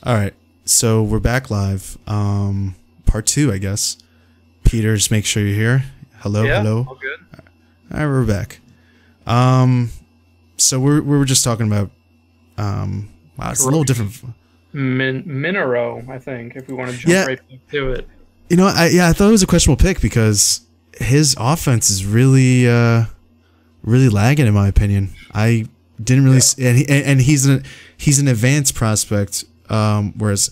All right, so we're back live. Part two, I guess. Peter, just make sure you're here. Hello, Yeah, hello. all good. All right, we're back. So we were just talking about. Wow, it's a little different. Minero, I think, if we want to jump Yeah, right back to it. you know, I thought it was a questionable pick because his offense is really really lagging in my opinion. I didn't really, and he's an advanced prospect. Whereas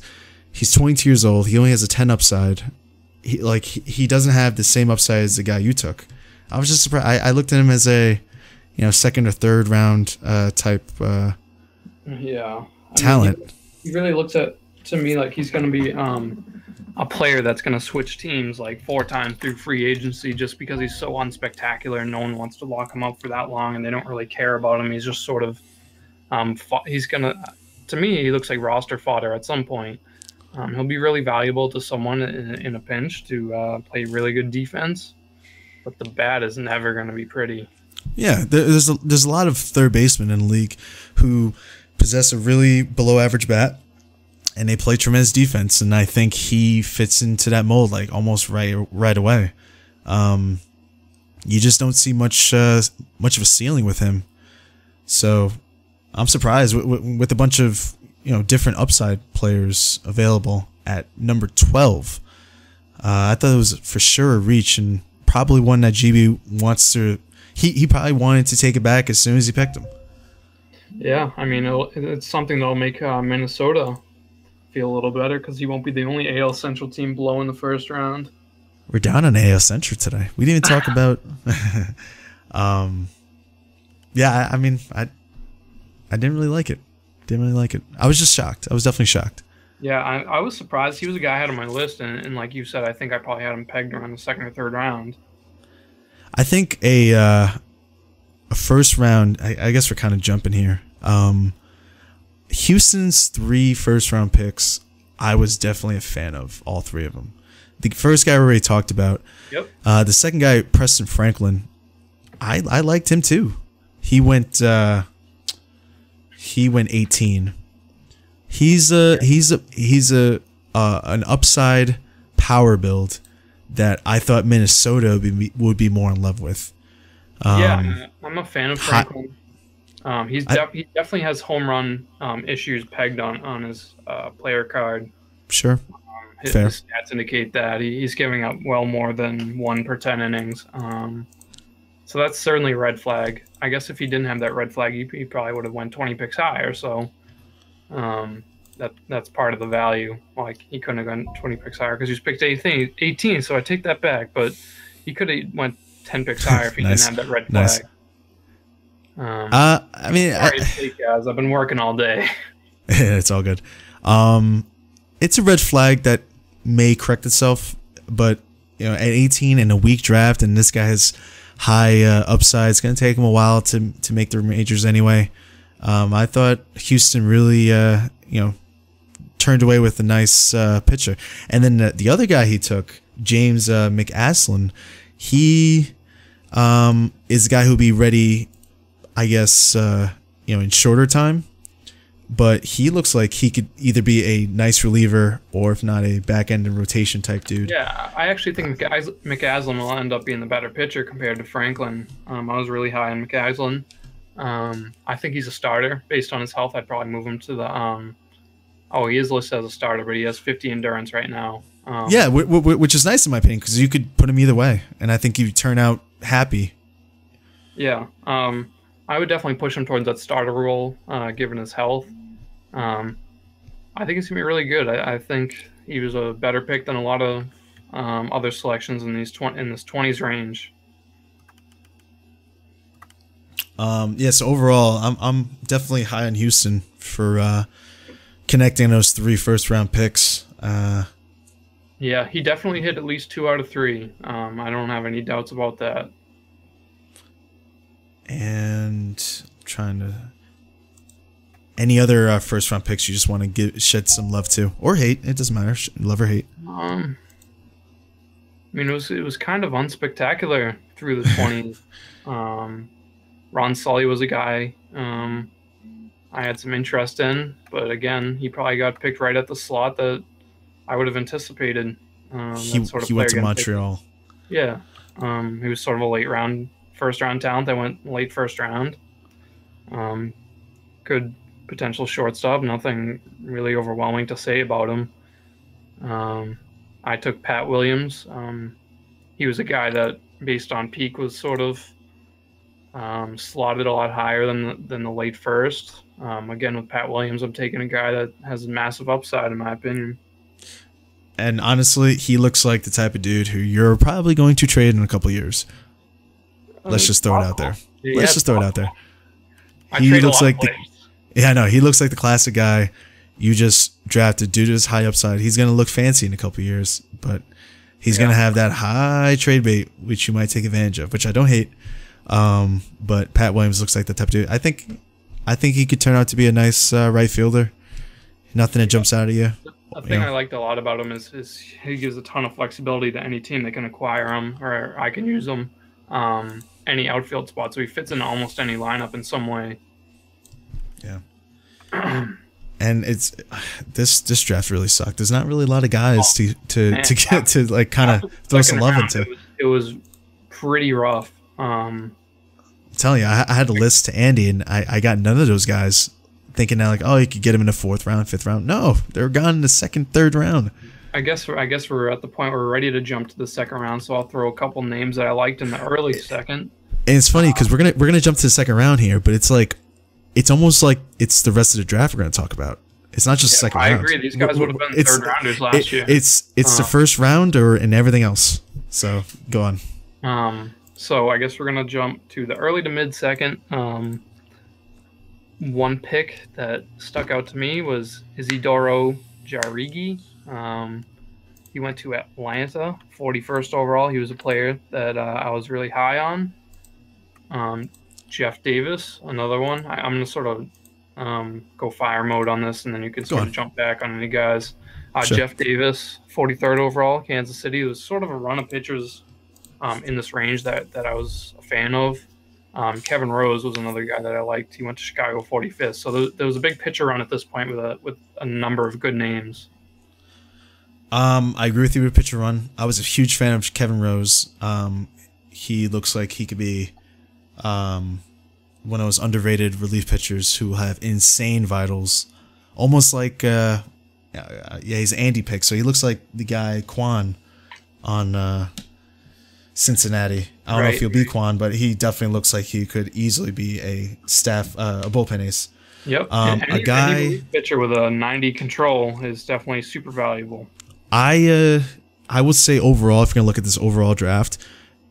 he's 22 years old. He only has a 10 upside. He doesn't have the same upside as the guy you took. I was just surprised. I looked at him as a, second or third round type Yeah. talent. He really looks to me like he's going to be a player that's going to switch teams like 4 times through free agency just because he's so unspectacular and no one wants to lock him up for that long and they don't really care about him. He's just sort of he's going to me, he looks like roster fodder at some point. He'll be really valuable to someone in a pinch to play really good defense, but the bat is never going to be pretty. Yeah, there's a lot of third basemen in the league who possess a really below average bat, and they play tremendous defense. And I think he fits into that mold like almost right away. You just don't see much of a ceiling with him. So I'm surprised with a bunch of different upside players available at number 12. I thought it was for sure a reach and probably one that GB wants to. He probably wanted to take it back as soon as he picked him. Yeah, I mean it's something that'll make Minnesota feel a little better because he won't be the only AL Central team below in the first round. We're down on AL Central today. We didn't even talk about. Yeah, I mean I didn't really like it. I was just shocked. I was definitely shocked. Yeah, I was surprised. He was a guy I had on my list, and like you said, I think I probably had him pegged around the second or third round. I think a first round. I guess we're kind of jumping here. Houston's 3 first round picks. I was definitely a fan of all 3 of them. The first guy we already talked about. Yep. The second guy, Preston Franklin. I liked him too. He went 18. He's an upside power build that I thought Minnesota would be more in love with. Yeah, I'm a fan of Franklin. He definitely has home run issues pegged on his player card. Sure. His Fair. stats indicate that he's giving up well more than 1 per 10 innings. So that's certainly a red flag. I guess if he didn't have that red flag, he probably would have went 20 picks higher. So that's part of the value. Like he couldn't have gone 20 picks higher because he was picked 18. So I take that back. But he could have went 10 picks higher if he Nice. didn't have that red Nice. flag. I mean, Sorry to take, guys. I've been working all day. it's all good. It's a red flag that may correct itself, but at 18 in a weak draft, and this guy has high upside. It's going to take him a while to make the majors anyway. I thought Houston really, turned away with a nice pitcher. And then the other guy he took, James McAslin, he is a guy who'll be ready, I guess, in shorter time. But he looks like he could either be a nice reliever or, if not, a back-end and rotation type dude. Yeah, I actually think McAslin will end up being the better pitcher compared to Franklin. I was really high on McAslin. I think he's a starter. Based on his health, I'd probably move him to the he is listed as a starter, but he has 50 endurance right now. Yeah, which is nice in my opinion because you could put him either way, and I think you turn out happy. Yeah, I would definitely push him towards that starter role, given his health. I think he's gonna be really good. I think he was a better pick than a lot of other selections in this 20s range. Yeah, so overall, I'm definitely high on Houston for connecting those 3 first round picks. Yeah, he definitely hit at least 2 out of 3. I don't have any doubts about that. And I'm trying to. Any other first round picks you just want to shed some love to, or hate? It doesn't matter, love or hate. I mean, it was kind of unspectacular through the 20s. Ron Sully was a guy I had some interest in, but again, he probably got picked right at the slot that I would have anticipated. He went to Montreal. Yeah, he was sort of a first round talent. I went late first round. Good potential shortstop. Nothing really overwhelming to say about him. I took Pat Williams. He was a guy that, based on peak, was sort of slotted a lot higher than the late first. Again, with Pat Williams, I'm taking a guy that has a massive upside, in my opinion. And honestly, he looks like the type of dude who you're probably going to trade in a couple of years. Let's just throw it out there. Yeah, Let's just throw it out there. He looks like he looks like the classic guy you just drafted due to his high upside. He's going to look fancy in a couple of years, but he's going to have that high trade bait, which you might take advantage of, which I don't hate. But Pat Williams looks like the type of dude. I think he could turn out to be a nice right fielder. Nothing that jumps out at you. The thing I liked a lot about him is he gives a ton of flexibility to any team that can acquire him, or I can use him. Any outfield spot, so he fits into almost any lineup in some way. Yeah. And it's this draft really sucked. There's not really a lot of guys to get to like kind of throw some love into. It was pretty rough. I'm telling you, I had a list to Andy, and I got none of those guys. Thinking now, like, oh, you could get him in the 4th round, 5th round. No, they're gone in the 2nd, 3rd round. I guess we're at the point where we're ready to jump to the 2nd round. So I'll throw a couple names that I liked in the early 2nd. And it's funny because we're gonna jump to the 2nd round here, but it's like it's almost like it's the rest of the draft we're gonna talk about. It's not just the 2nd round. I agree. These guys would have been 3rd rounders last year. It's the 1st round and everything else. So go on. So I guess we're gonna jump to the early to mid 2nd. One pick that stuck out to me was Isidoro Jarigi. He went to Atlanta, 41st overall. He was a player that I was really high on. Jeff Davis, another one. I'm going to sort of go fire mode on this, and then you can sort of jump back on any guys. Sure. Jeff Davis, 43rd overall, Kansas City. It was sort of a run of pitchers in this range that I was a fan of. Kevin Rose was another guy that I liked. He went to Chicago, 45th. So there was a big pitcher run at this point with a number of good names. I agree with you with pitcher run. I was a huge fan of Kevin Rose. He looks like he could be one of those underrated relief pitchers who have insane vitals. Almost like, he's an Andy pick. So he looks like the guy Quan on Cincinnati. I don't know if he'll be Quan, but he definitely looks like he could easily be a bullpen ace. Yep. Any relief pitcher with a 90 control is definitely super valuable. I would say overall, if you're gonna look at this overall draft,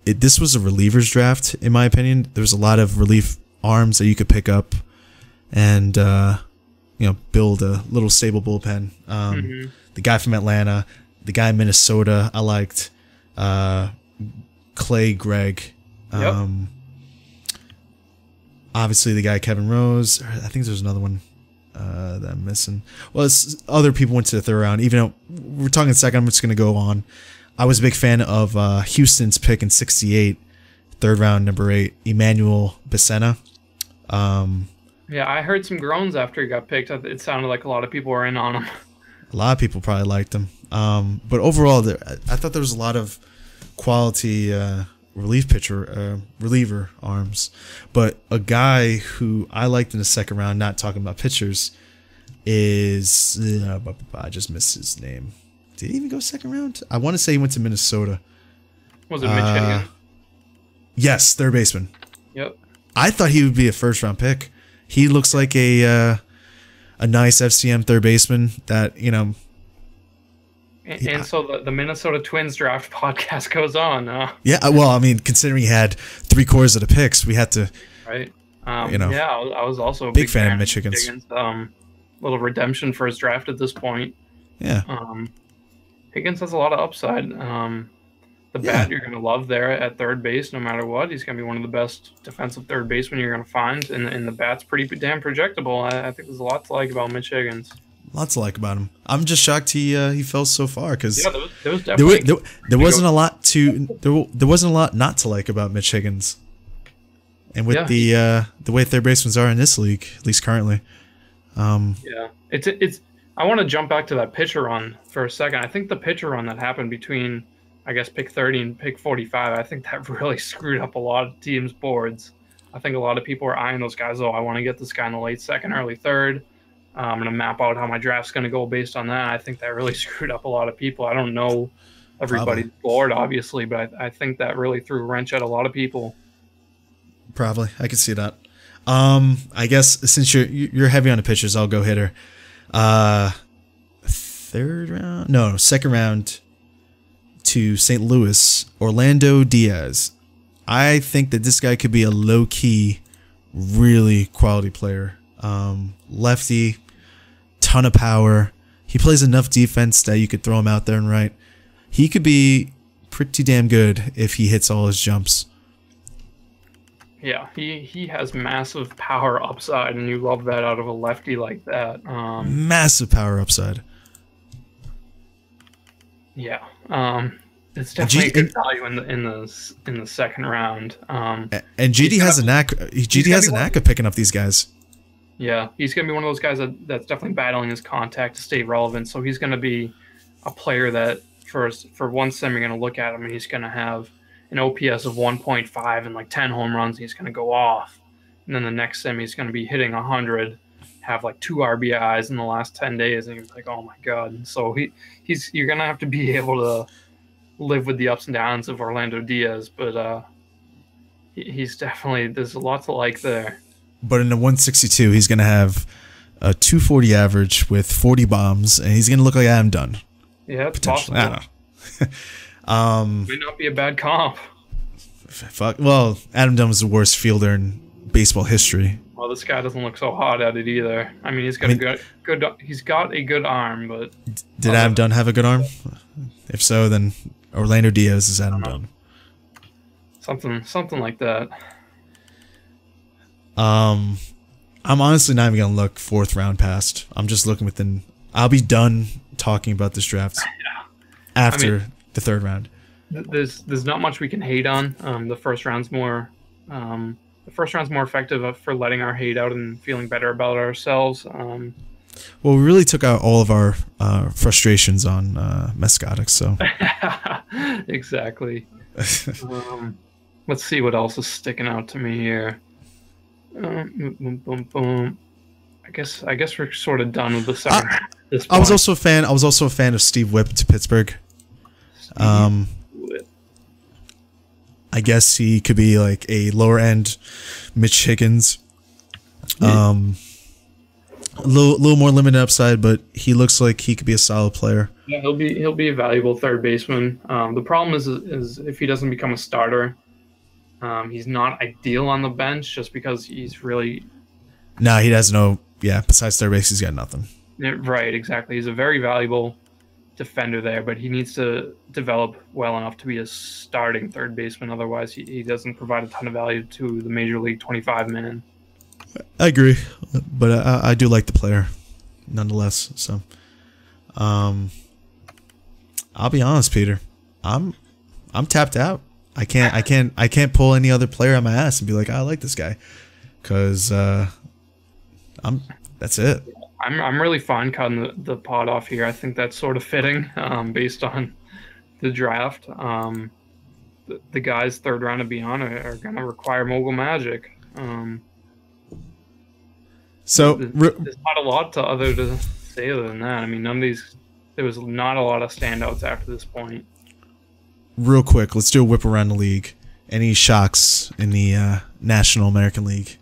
this was a relievers draft in my opinion. There's a lot of relief arms that you could pick up, and build a little stable bullpen. The guy from Atlanta, the guy in Minnesota, I liked. Clay Gregg. Obviously, the guy Kevin Rose. I think there's another one that I'm missing. Well, other people went to the 3rd round. Even though we're talking 2nd, I'm just going to go on. I was a big fan of Houston's pick in 68, 3rd round, number 8, Emmanuel Becena. Yeah, I heard some groans after he got picked. It sounded like a lot of people were in on him. A lot of people probably liked him. But overall, I thought there was a lot of quality reliever arms. But a guy who I liked in the 2nd round, not talking about pitchers, is I just missed his name. Did he even go 2nd round? I want to say he went to Minnesota. Was it Mitch Higgins? Yes, 3rd baseman. Yep. I thought he would be a 1st-round pick. He looks like a nice FCM 3rd baseman that, And so the Minnesota Twins draft podcast goes on. Yeah, well, I mean, considering he had 3/4 of the picks, we had to. Right. Yeah, I was also a big fan of Mitch Higgins. Little redemption for his draft at this point. Yeah. Higgins has a lot of upside. The bat you're going to love there at 3rd base, no matter what. He's going to be one of the best defensive 3rd basemen you're going to find, and the bat's pretty damn projectable. I think there's a lot to like about Mitch Higgins. Lots to like about him. I'm just shocked he fell so far because there was definitely there wasn't a lot there wasn't a lot not to like about Mitch Higgins, and with the way 3rd basemen are in this league, at least currently. Yeah, it's. I want to jump back to that pitcher run for a second. I think the pitcher run that happened between, I guess, pick 30 and pick 45. I think that really screwed up a lot of teams' boards. I think a lot of people are eyeing those guys. Oh, I want to get this guy in the late second, early third. I'm going to map out how my draft's going to go based on that. I think that really screwed up a lot of people. I don't know everybody's board, obviously, but I think that really threw a wrench at a lot of people. Probably, I could see that. I guess since you're heavy on the pitchers, I'll go hitter. Third round? No, second round to St. Louis, Orlando Diaz. I think that this guy could be a low-key, really quality player. Lefty, ton of power. He plays enough defense that you could throw him out there and right. He could be pretty damn good if he hits all his jumps. Yeah, he has massive power upside, and you love that out of a lefty like that. Massive power upside. Yeah, it's definitely a good value in the second round. And GD has a knack. GD has a knack of picking up these guys. Yeah, he's gonna be one of those guys that's definitely battling his contact to stay relevant. So he's gonna be a player that for one sim you're gonna look at him and he's gonna have an OPS of 1.5 and like 10 home runs. He's going to go off. And then the next sim, he's going to be hitting 100, have like 2 RBIs in the last 10 days. And you're like, oh my God. So you're going to have to be able to live with the ups and downs of Orlando Diaz. But he's definitely, there's a lot to like there. But in the 162, he's going to have a 240 average with 40 bombs. And he's going to look like Adam Dunn. Yeah, it's possible. I don't know. May not be a bad comp. Fuck. Well, Adam Dunn was the worst fielder in baseball history. Well, this guy doesn't look so hot at it either. I mean, he's got he's got a good arm, but did Adam Dunn have a good arm? If so, then Orlando Diaz is Adam Dunn. Something like that. I'm honestly not even gonna look 4th round past. I'm just looking within. I'll be done talking about this draft after the 3rd round. There's not much we can hate on. The first round's more effective for letting our hate out and feeling better about ourselves. Well, we really took out all of our frustrations on Mescotix, so exactly. Let's see what else is sticking out to me here. Boom, boom, boom. I guess we're sort of done with the second round at this point. I was also a fan of Steve Whipp to Pittsburgh. I guess he could be like a lower end Mitch Higgins. A little more limited upside, but he looks like he could be a solid player. Yeah, he'll be a valuable third baseman. The problem is if he doesn't become a starter, he's not ideal on the bench just because he's really. No, he has no. Yeah, besides third base, he's got nothing. Yeah, right, exactly. He's a very valuable defender there, but he needs to develop well enough to be a starting third baseman. Otherwise, he doesn't provide a ton of value to the Major League 25 man. I agree, but I do like the player, nonetheless. So, I'll be honest, Peter. I'm tapped out. I can't pull any other player on my ass and be like, I like this guy, because that's it. I'm really fine cutting the pod off here. I think that's sort of fitting based on the draft. The guys 3rd round and beyond are going to require mogul magic. So there's not a lot to say other than that. I mean, there was not a lot of standouts after this point. Real quick, let's do a whip around the league. Any shocks in the National American League?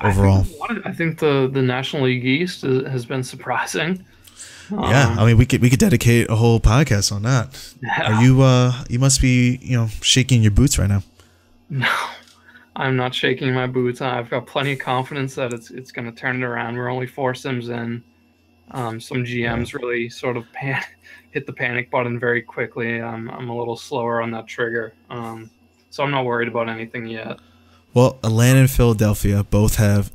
Overall, I think the National League East has been surprising. Yeah, I mean, we could dedicate a whole podcast on that. Yeah. Are you you must be shaking your boots right now? No, I'm not shaking my boots. I've got plenty of confidence that it's going to turn it around. We're only 4 sims in. Some GMs really sort of hit the panic button very quickly. I'm a little slower on that trigger, so I'm not worried about anything yet. Well, Atlanta and Philadelphia both have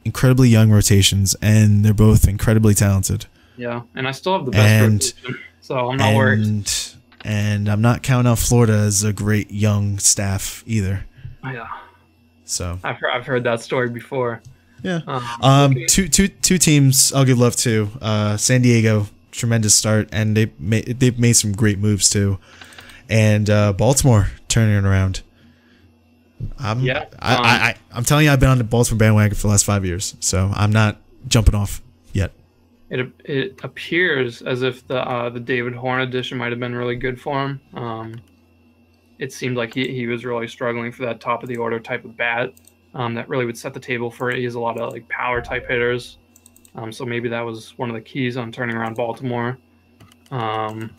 incredibly young rotations, and they're both incredibly talented. Yeah, and I still have the best rotation, so I'm not worried. And I'm not counting out Florida as a great young staff either. Yeah. So I've heard that story before. Yeah. Okay. Two teams I'll give love to. San Diego, tremendous start, and they've made some great moves too. And Baltimore turning it around. I'm telling you, I've been on the Baltimore bandwagon for the last 5 years, so I'm not jumping off yet. It appears as if the David Horn addition might have been really good for him. It seemed like he was really struggling for that top of the order type of bat. That really would set the table for it. He has a lot of like power type hitters. So maybe that was one of the keys on turning around Baltimore. In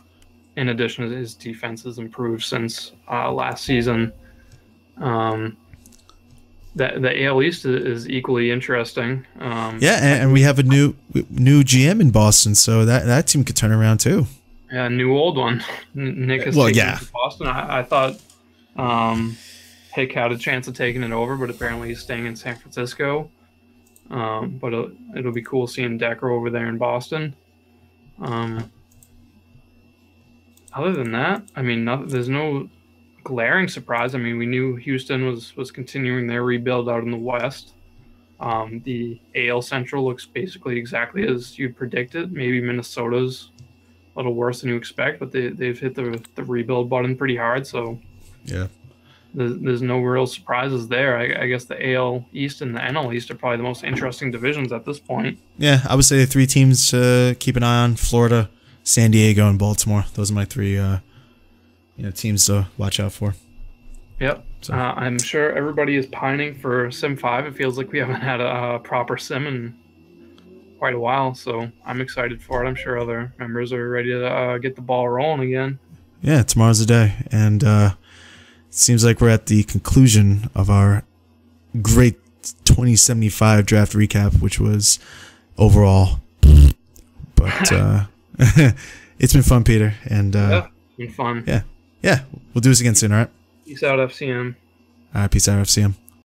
addition, his defense has improved since last season. The AL East is equally interesting. And we have a new GM in Boston, so that team could turn around too. Yeah, new old one. Nick has taken it to Boston. I thought Hick had a chance of taking it over, but apparently he's staying in San Francisco. But it'll be cool seeing Decker over there in Boston. Other than that, I mean, there's no glaring surprise. I mean, we knew Houston was continuing their rebuild out in the West. The AL Central looks basically exactly as you'd predicted. Maybe Minnesota's a little worse than you expect, but they've hit the rebuild button pretty hard. So yeah. There's no real surprises there. I guess the AL East and the NL East are probably the most interesting divisions at this point. Yeah, I would say 3 teams to keep an eye on: Florida, San Diego, and Baltimore. Those are my 3 teams to watch out for. Yep. So. I'm sure everybody is pining for Sim 5. It feels like we haven't had a proper Sim in quite a while, so I'm excited for it. I'm sure other members are ready to get the ball rolling again. Yeah, tomorrow's the day, and it seems like we're at the conclusion of our great 2075 draft recap, which was overall. But it's been fun, Peter. And yeah, it's been fun. Yeah. We'll do this again soon, all right? Peace out, FCM. All right, peace out, FCM.